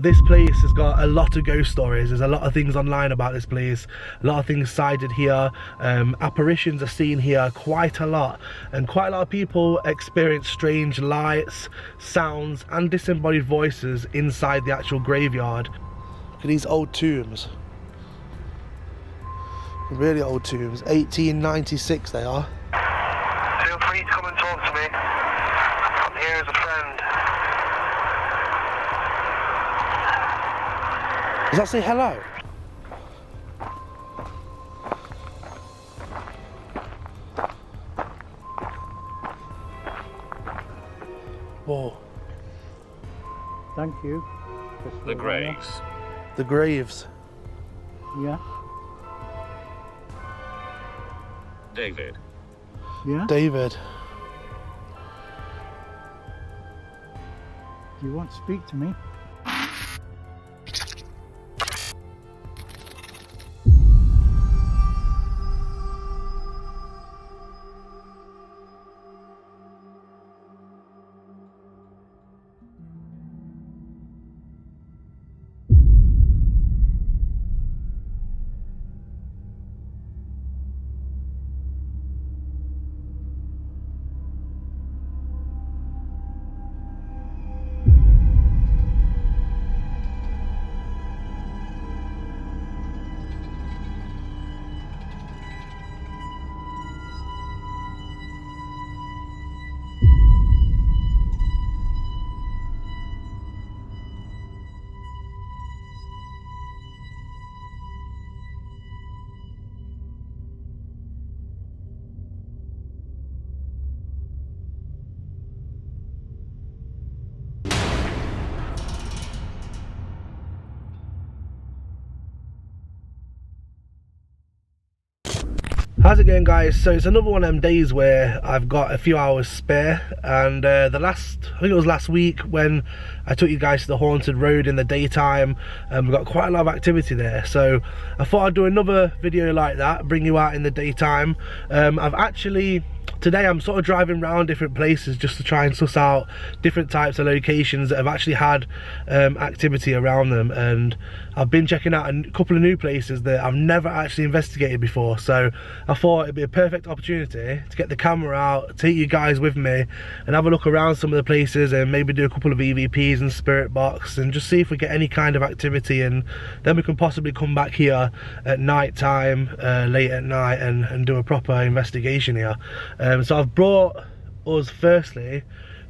This place has got a lot of ghost stories. There's a lot of things online about this place, a lot of things sighted here. Apparitions are seen here quite a lot, and quite a lot of people experience strange lights, sounds and disembodied voices inside the actual graveyard. Look at these old tombs, really old tombs. 1896 they are. Feel free to come and talk to me. I'm here as a friend. Does that say hello? Whoa. Thank you. The graves. The graves. Yeah. David. Yeah. David. Do you want to speak to me? How's it going, guys? So it's another one of them days where I've got a few hours spare, and I think it was last week when I took you guys to the haunted road in the daytime, and we've got quite a lot of activity there, so I thought I'd do another video like that, bring you out in the daytime. Today I'm sort of driving around different places just to try and suss out different types of locations that have actually had activity around them, and I've been checking out a couple of new places that I've never actually investigated before, so I thought it'd be a perfect opportunity to get the camera out, take you guys with me and have a look around some of the places and maybe do a couple of EVPs and spirit box and just see if we get any kind of activity, and then we can possibly come back here at night time, late at night, and do a proper investigation here. So I've brought us firstly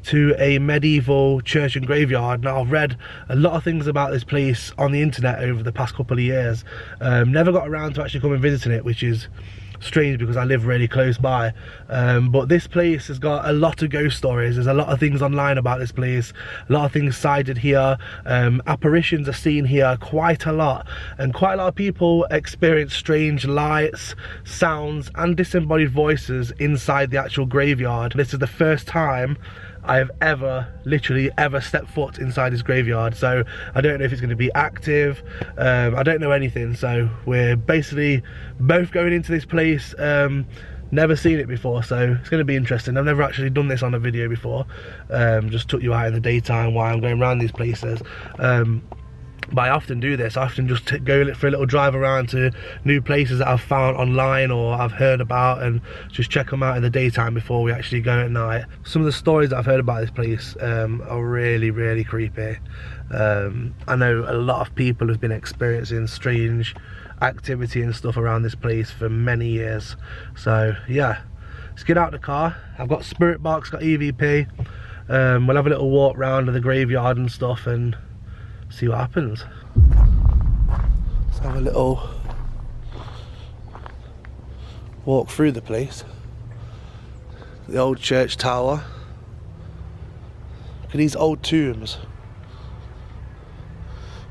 to a medieval church and graveyard. Now, I've read a lot of things about this place on the internet over the past couple of years. Never got around to actually coming visiting it, which is strange because I live really close by, but this place has got a lot of ghost stories. There's a lot of things online about this place, a lot of things sighted here. Apparitions are seen here quite a lot, and quite a lot of people experience strange lights, sounds and disembodied voices inside the actual graveyard. This is the first time I have literally ever stepped foot inside this graveyard, so I don't know if it's going to be active. I don't know anything, so we're basically both going into this place. Never seen it before, so it's going to be interesting. I've never actually done this on a video before. Just took you out in the daytime while I'm going around these places. But I often do this. I often just go for a little drive around to new places that I've found online or I've heard about, and just check them out in the daytime before we actually go at night. Some of the stories that I've heard about this place are really, really creepy. I know a lot of people have been experiencing strange activity and stuff around this place for many years. So yeah, let's get out the car. I've got spirit box, got EVP. We'll have a little walk round to the graveyard and stuff and see what happens. Let's have a little walk through the place. The old church tower. Look at these old tombs.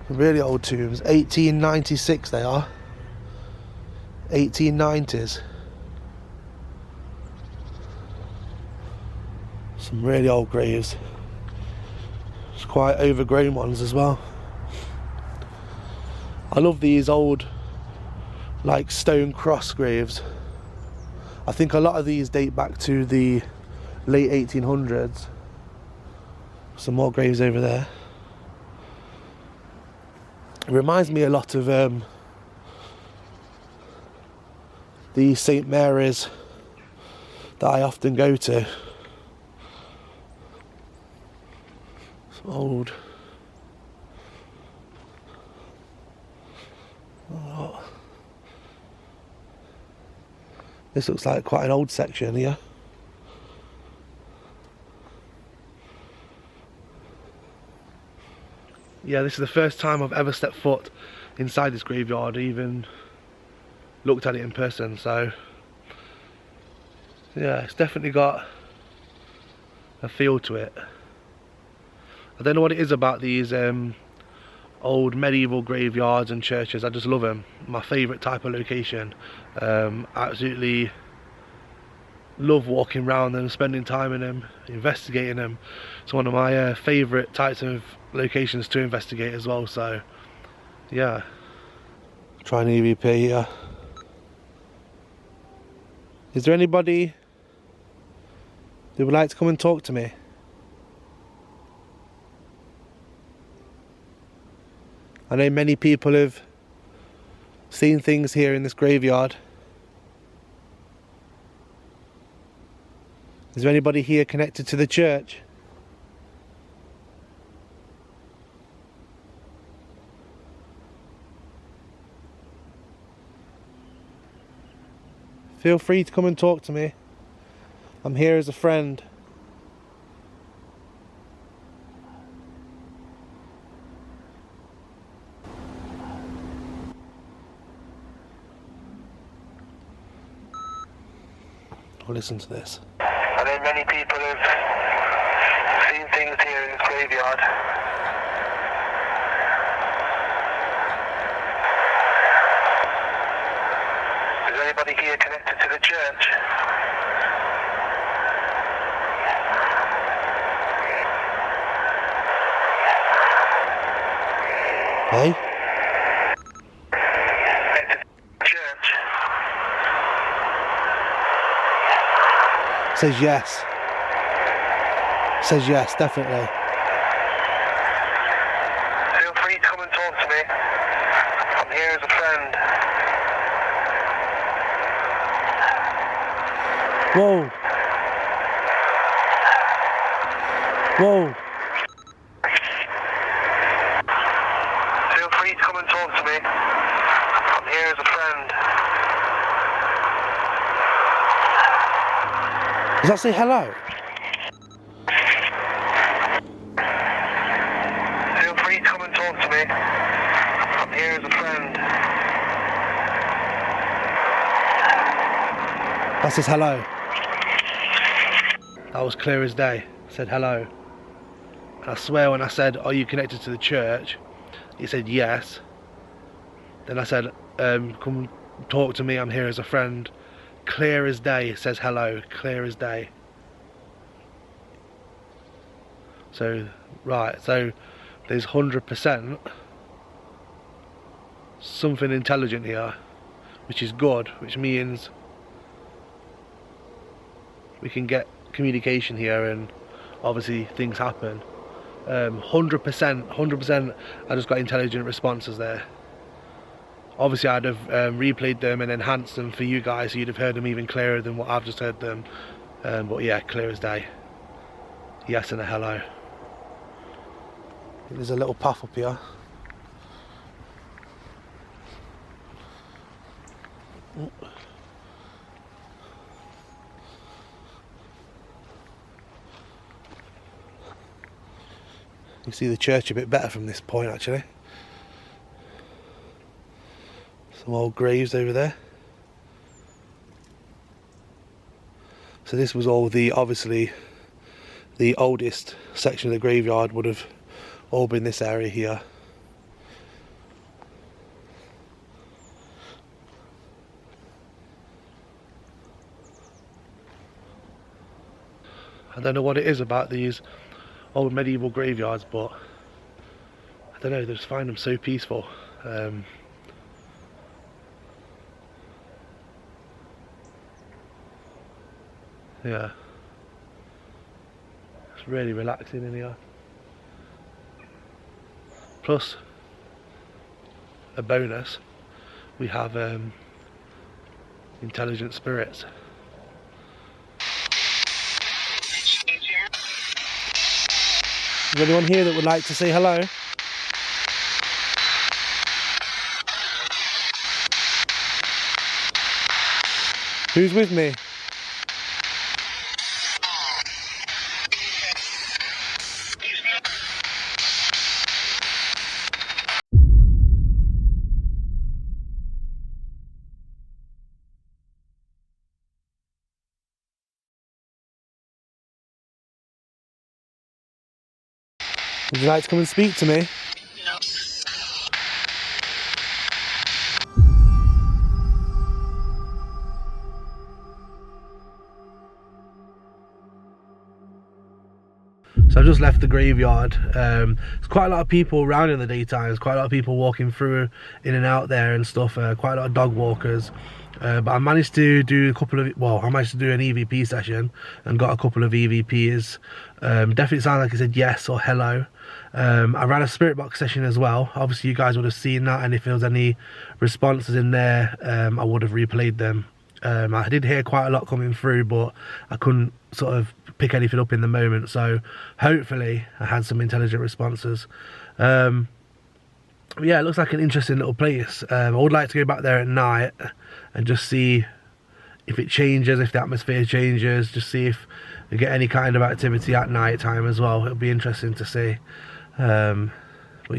Really old tombs. 1896 they are. 1890s. Some really old graves. It's quite overgrown ones as well. I love these old like stone cross graves. I think a lot of these date back to the late 1800s. Some more graves over there. It reminds me a lot of the St Mary's that I often go to. Some old. Oh. This looks like quite an old section here. Yeah, this is the first time I've ever stepped foot inside this graveyard, even looked at it in person, so yeah, it's definitely got a feel to it. I don't know what it is about these old medieval graveyards and churches. I just love them. My favourite type of location. Absolutely love walking around them, spending time in them, investigating them. It's one of my favourite types of locations to investigate as well, so yeah. Try an EVP here. Is there anybody who would like to come and talk to me? I know many people have seen things here in this graveyard. Is there anybody here connected to the church? Feel free to come and talk to me. I'm here as a friend. I'll listen to this. I know many people have seen things here in this graveyard. Is anybody here connected to the church? Hey? Connected to the church? Says yes. Says yes, definitely. Feel free to come and talk to me. I'm here as a friend. Whoa. Whoa. Feel free to come and talk to me. I'm here as a friend. Does that say hello? Feel free to come and talk to me. I'm here as a friend. That says hello. That was clear as day. It said hello. And I swear when I said, are you connected to the church? It said yes. Then I said, come talk to me, I'm here as a friend. Clear as day, it says hello, clear as day. So, right, so there's 100% something intelligent here, which is good, which means we can get communication here and obviously things happen. 100% I just got intelligent responses there. Obviously I'd have replayed them and enhanced them for you guys so you'd have heard them even clearer than what I've just heard them. But yeah, clear as day. Yes and a hello. There's a little path up here. You see the church a bit better from this point actually. Some old graves over there. So this was all obviously the oldest section of the graveyard would have all been this area here. I don't know what it is about these old medieval graveyards, but I don't know, they just find them so peaceful. Yeah, it's really relaxing in here. Plus, a bonus, we have intelligent spirits. Is there anyone here that would like to say hello? Who's with me? Would you like to come and speak to me? So I've just left the graveyard. There's quite a lot of people around in the daytime. There's quite a lot of people walking through, in and out there and stuff. Quite a lot of dog walkers. But I managed to do I managed to do an EVP session and got a couple of EVPs. Definitely sounded like it said yes or hello. I ran a spirit box session as well. Obviously you guys would have seen that, and if there was any responses in there, I would have replayed them. I did hear quite a lot coming through, but I couldn't sort of pick anything up in the moment, so hopefully I had some intelligent responses. Yeah, it looks like an interesting little place. I would like to go back there at night and just see if it changes, if the atmosphere changes, just see if we get any kind of activity at night time as well. It'll be interesting to see. But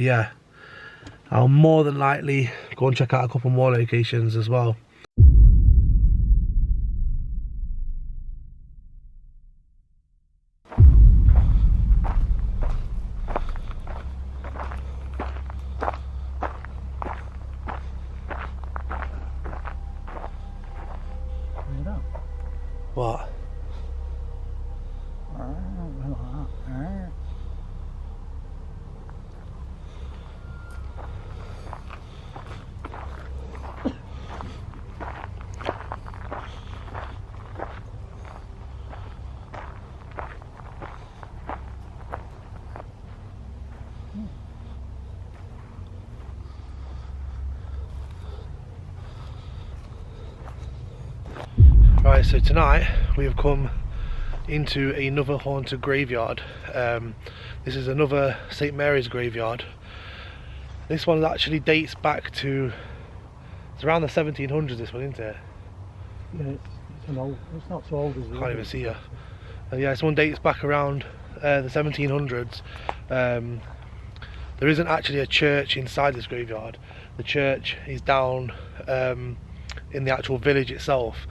yeah, I'll more than likely go and check out a couple more locations as well. What? Right, so tonight we have come into another haunted graveyard. This is another St. Mary's graveyard. This one actually dates back to, it's around the 1700s, this one, isn't it? Yeah, it's not so old as Can't even see her. Yeah, this one dates back around the 1700s. There isn't actually a church inside this graveyard. The church is down in the actual village itself.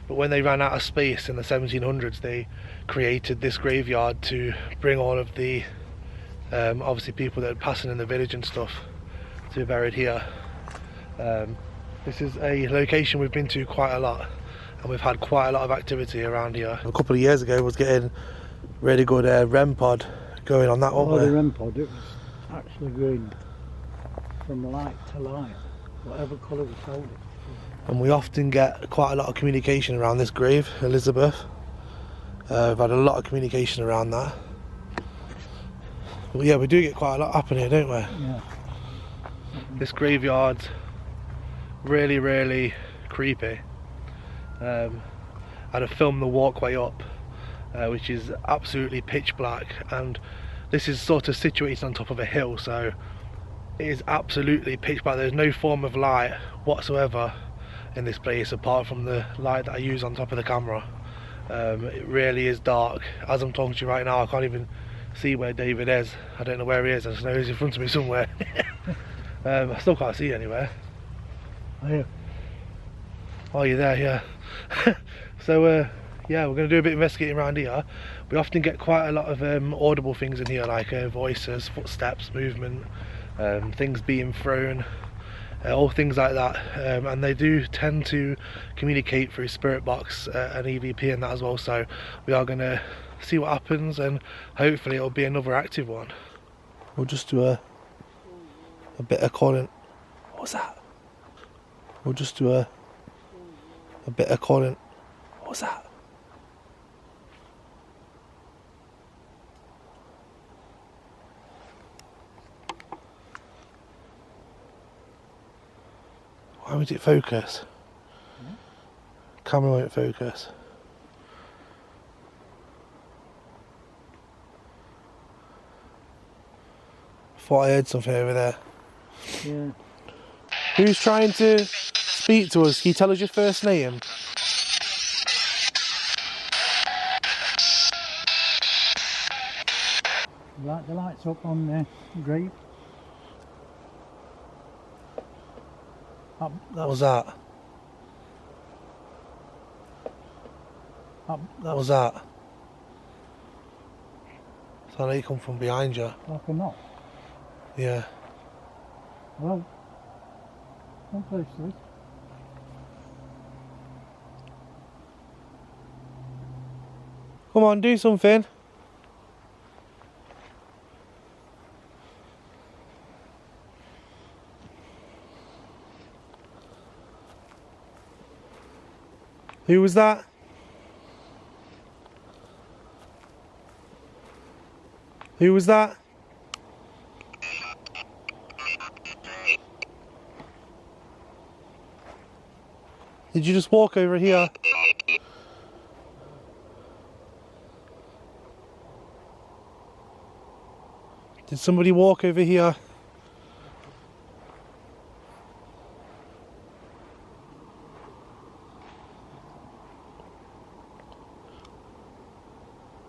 But when they ran out of space in the 1700s, they created this graveyard to bring all of the obviously people that are passing in the village and stuff to be buried here. This is a location we've been to quite a lot, and we've had quite a lot of activity around here. A couple of years ago, was getting really good REM pod going on that one. Oh, the REM pod, it was actually going from light to light, whatever colour we told it. And we often get quite a lot of communication around this grave, Elizabeth. We've had a lot of communication around that. But yeah, we do get quite a lot happening here, don't we? Yeah. This graveyard's really, really creepy. I'd have filmed the walkway up, which is absolutely pitch black, and this is sort of situated on top of a hill, so it is absolutely pitch black. There's no form of light whatsoever in this place apart from the light that I use on top of the camera. It really is dark. As I'm talking to you right now, I can't even see where David is. I don't know where he is, I just know he's in front of me somewhere. I still can't see anywhere. Are you? Oh, you're there, yeah. So yeah, we're going to do a bit of investigating around here. We often get quite a lot of audible things in here, like voices, footsteps, movement, things being thrown, all things like that, and they do tend to communicate through spirit box and EVP and that as well, so we are going to see what happens, and hopefully it'll be another active one. We'll just do a bit of calling. What was that? We'll just do a bit of calling. What was that? Why would it focus? Yeah. Camera won't focus. Thought I heard something over there. Yeah. Who's trying to speak to us? Can you tell us your first name? Like the lights up on the grave. Up, That was that. up, That was that. So they come from behind you. like a knock. Yeah. Well, come closely. Come on, do something. Who was that? Who was that? Did you just walk over here? Did somebody walk over here?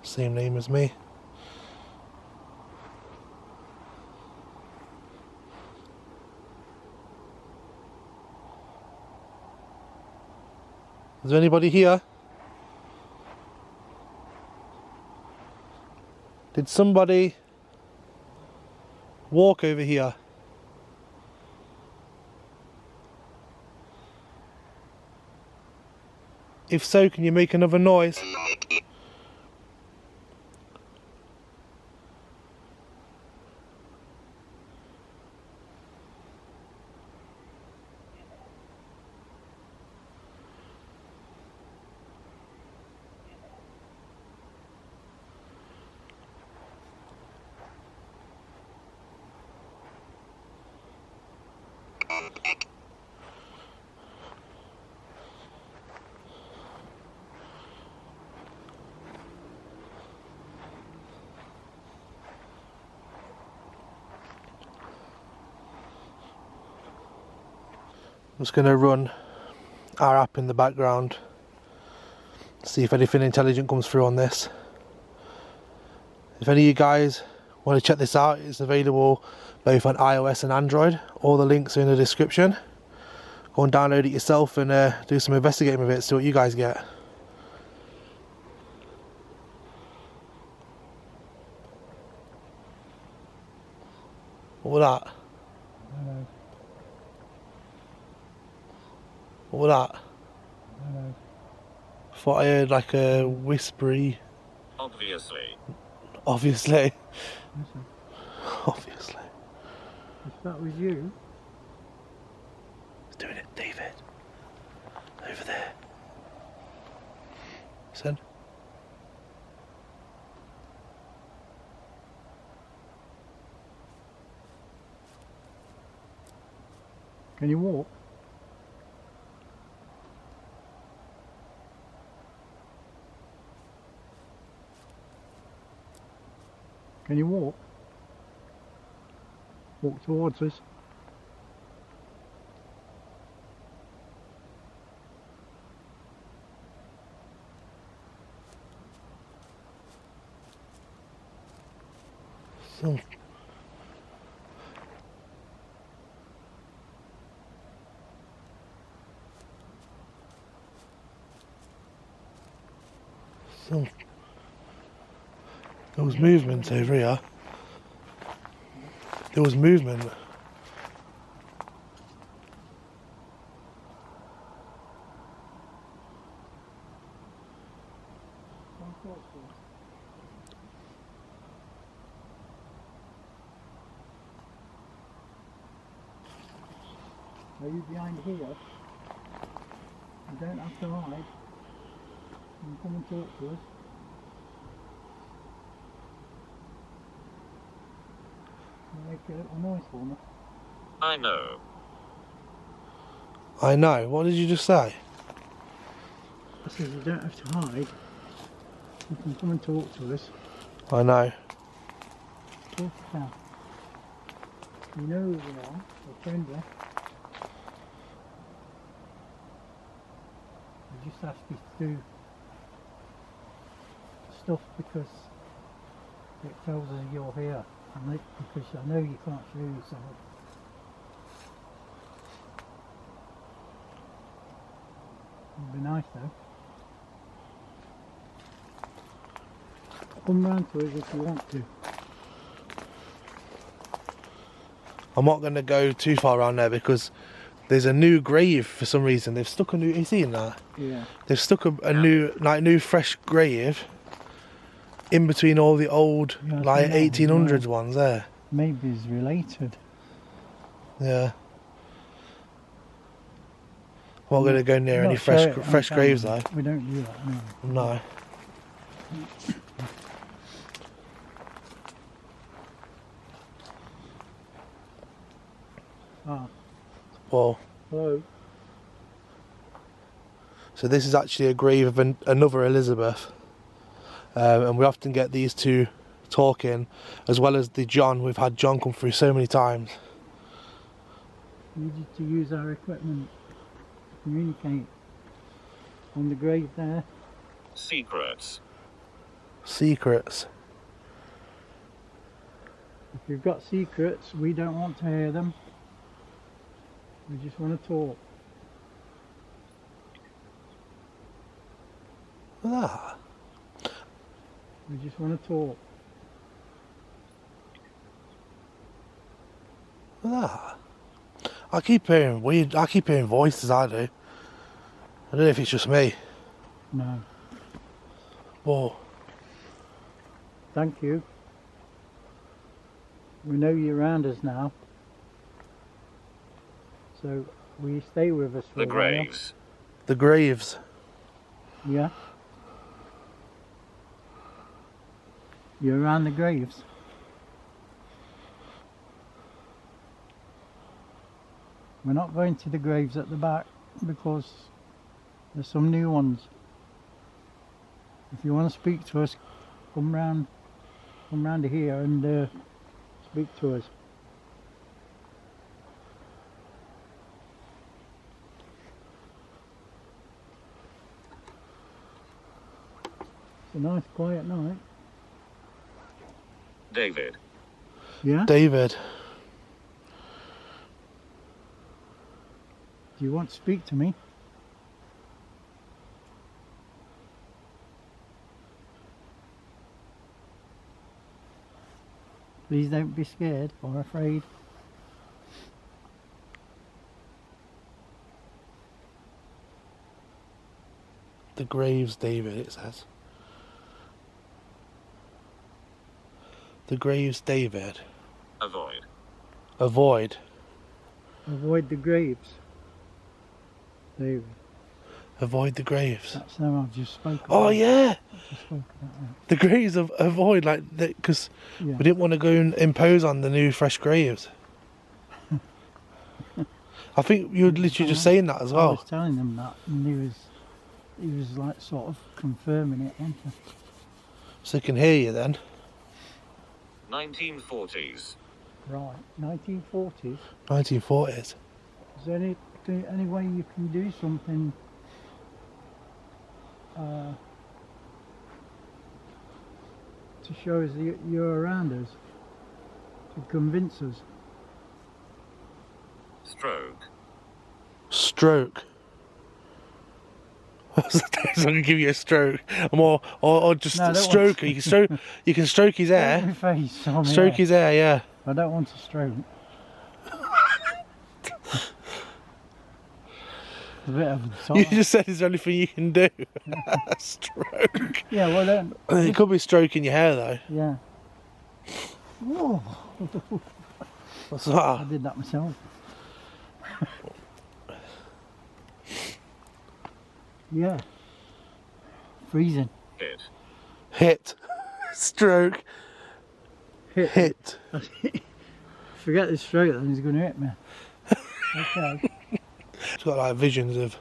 Same name as me. Is there anybody here? Did somebody walk over here? If so, can you make another noise? I'm just going to run our app in the background, see if anything intelligent comes through on this. If any of you guys want to check this out, it's available both on iOS and Android. All the links are in the description. Go and download it yourself and do some investigating with it, see what you guys get. What was that? Hello. What was that? Hello. Thought I heard like a whispery. Obviously. Obviously. Listen, Obviously. if that was you, He's doing it, David. Over there. Listen. can you walk? Can you walk? Walk towards us. Some. There was movement over here. There was movement. Are you behind here? You don't have to hide. You can come and talk to us. Make a noise for me. I know. I know. What did you just say? I said you don't have to hide. You can come and talk to us. I know. Talk about. You know who we are. We're friendly. I just ask you to do stuff because it tells us you're here. And because I know you can't show yourself. It'd be nice though. Come round to us if you want to. I'm not going to go too far around there because there's a new grave for some reason. They've stuck a new. You seen that? Yeah. They've stuck a new fresh grave in between all the old Yeah, like I think that 1800s was, ones there. Maybe it's related. Yeah. I'm not going to go near Not any show it on fresh camera. graves though. We don't do that, no. No. Ah, Well, hello. so this is actually a grave of another Elizabeth, and we often get these two talking, as well as the John. We've had John come through so many times. Needed to use our equipment to communicate. On the grave there. Secrets. Secrets. If you've got secrets, we don't want to hear them. We just want to talk. Ah, We just want to talk. ah. I keep hearing voices. I do. I don't know if it's just me. No. Well, Thank you. We know you're around us now. So will you stay with us for The a while? graves. the graves. Yeah. You're around the graves. We're not going to the graves at the back because there's some new ones. If you want to speak to us, come round here and speak to us. It's a nice quiet night. David. Yeah? David. Do you want to speak to me? Please don't be scared or afraid. The graves, David, it says. The graves, David. Avoid. Avoid. Avoid the graves. David. Avoid the graves. That's how I've just spoken. Oh yeah, Just spoke about the graves of avoid, like because that. Yeah. we didn't want to go and impose on the new fresh graves. I think you were literally just saying that as I well. was telling them that, and he was like sort of confirming it, wasn't he? So they can hear you then. 1940s. Right, 1940s. 1940s. Is there any way you can do something to show us that you're around us, to convince us? Stroke. Stroke. So I can give you a stroke, or just No, I don't stroke. want- You can stroke. You can stroke his hair. Your face on the Stroke air. his hair, yeah. I don't want to stroke. It's a bit of a You thought. just said, is there anything you can do? Stroke. Yeah, well then. It could be stroking your hair though. Yeah. Whoa, What's I that? did that myself. Yeah. Freezing. Hit. Hit. Stroke. Hit. Hit. Forget this stroke, then he's going to hit me. Okay. It's got like visions of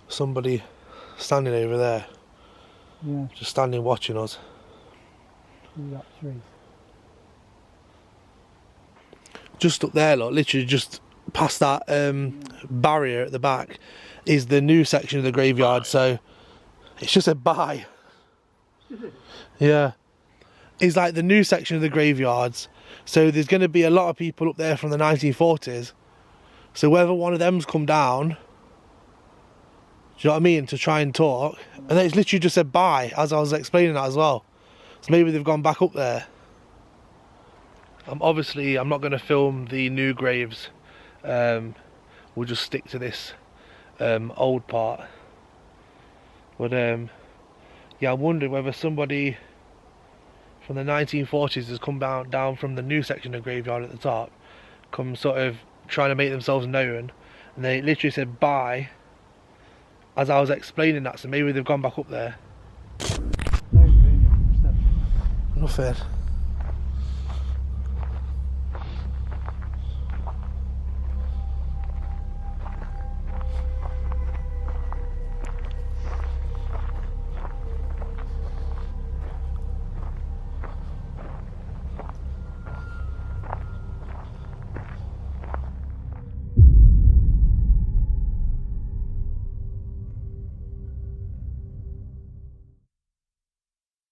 somebody standing over there, Yeah, just standing watching us. through that tree. Just up there, look, literally just past that barrier at the back is the new section of the graveyard. So it's just a bye. Yeah, it's like the new section of the graveyards. So there's going to be a lot of people up there from the 1940s. So whether one of them's come down, do you know what I mean, to try and talk, and then it's literally just said bye as I was explaining that as well. So maybe they've gone back up there. Obviously I'm not going to film the new graves. We'll just stick to this old part. But yeah, I wondered whether somebody from the 1940s has come down from the new section of the graveyard at the top, come sort of trying to make themselves known, and they literally said bye as I was explaining that, so maybe they've gone back up there. No, Nothing.